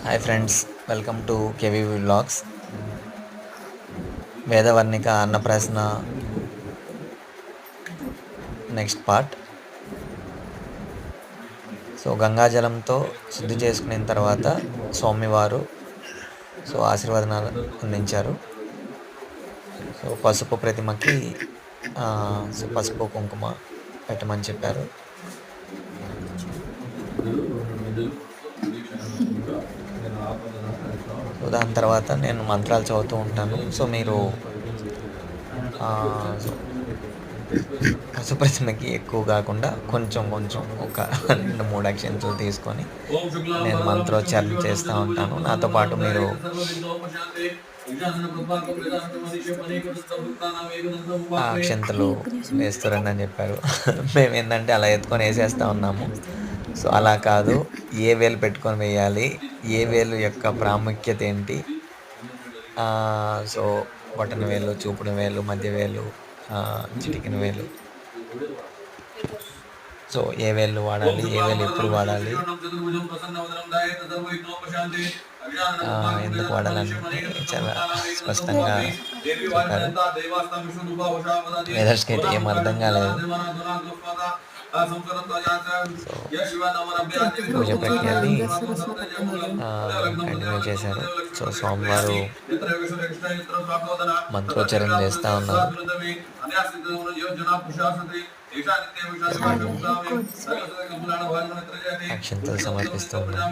Hi friends, welcome to KVV vlogs. Vedavarnika Annaprasana next part. So గంగాజలంతో శుద్ధి చేసుకున్న తర్వాత స్వామివారు ఆశీర్వదనాలు అందించారు. సో పసుపు ప్రతిమకి పసుపు కుంకుమ పెట్టమని చెప్పారు. సో దాని తర్వాత నేను మంత్రాలు చదువుతూ ఉంటాను. సో మీరు పశుప్రతిమకి ఎక్కువ కాకుండా కొంచెం ఒక 2-3 అక్షంతలు తీసుకొని నేను మంత్రోచ్చారణ చేస్తూ ఉంటాను. నాతో పాటు మీరు ఆ అక్షంతలు వేస్తారని అని చెప్పారు. మేము ఏంటంటే అలా ఎత్తుకొని వేసేస్తూ ఉన్నాము. సో అలా కాదు, ఏ వేలు పెట్టుకొని వేయాలి, ఏ వేలు యొక్క ప్రాముఖ్యత ఏంటి, సో బొటన వేలు, చూపుడు వేలు, మధ్య వేలు, చిటికిన వేలు, సో ఏ వేలు వాడాలి, ఏ వేలు ఎప్పుడు వాడాలి, ఎందుకు వాడాలని చాలా స్పష్టంగా చెప్పారు. వెదర్స్కి అయితే ఏం అర్థం కాలేదు. పూజ ప్రక్రియని కంటిన్యూ చేశారు. సో స్వామివారు మంత్రోచ్చారణ చేస్తూ ఉన్నారు. అక్షంతలు సమర్పిస్తూ ఉన్నారు.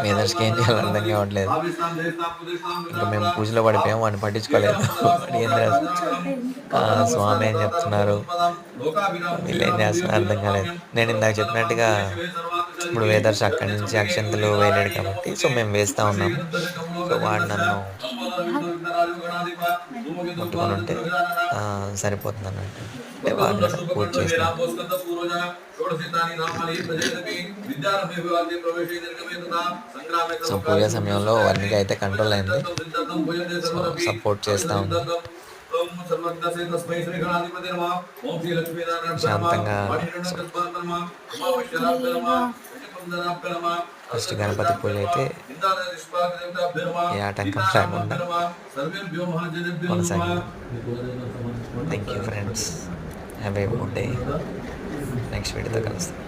వేదర్స్కి ఏం చేయాలో అర్థం కావట్లేదు. ఇంకా మేము పూజలో పడిపోయాము, వాడిని పట్టించుకోలేదు. స్వామి ఏం చెప్తున్నారు, వీళ్ళు ఏం చేస్తున్నారు అర్థం కాలేదు. నేను ఇందాక చెప్పినట్టుగా ఇప్పుడు వేదర్స్ అక్కడి నుంచి అక్షంతలు వేయలేడు కాబట్టి సో మేము వేస్తూ ఉన్నాము. సో వాడు నన్ను ముట్టుకొని ఉంటే సరిపోతుంది అన్నట్టు, అంటే వాడు పూజ చేసిన. సో పూజ సమయంలో వర్ణిక అయితే కంట్రోల్ అయింది. సో సపోర్ట్ చేస్తూ ఉంది. శాంతంగా ఫస్ట్ గణపతి పూజ అయితే ఏ ఆటంకం లేకుండా కొనసాగింది. Thank you friends, have a good day. Next వీడియోతో కలుస్తాం.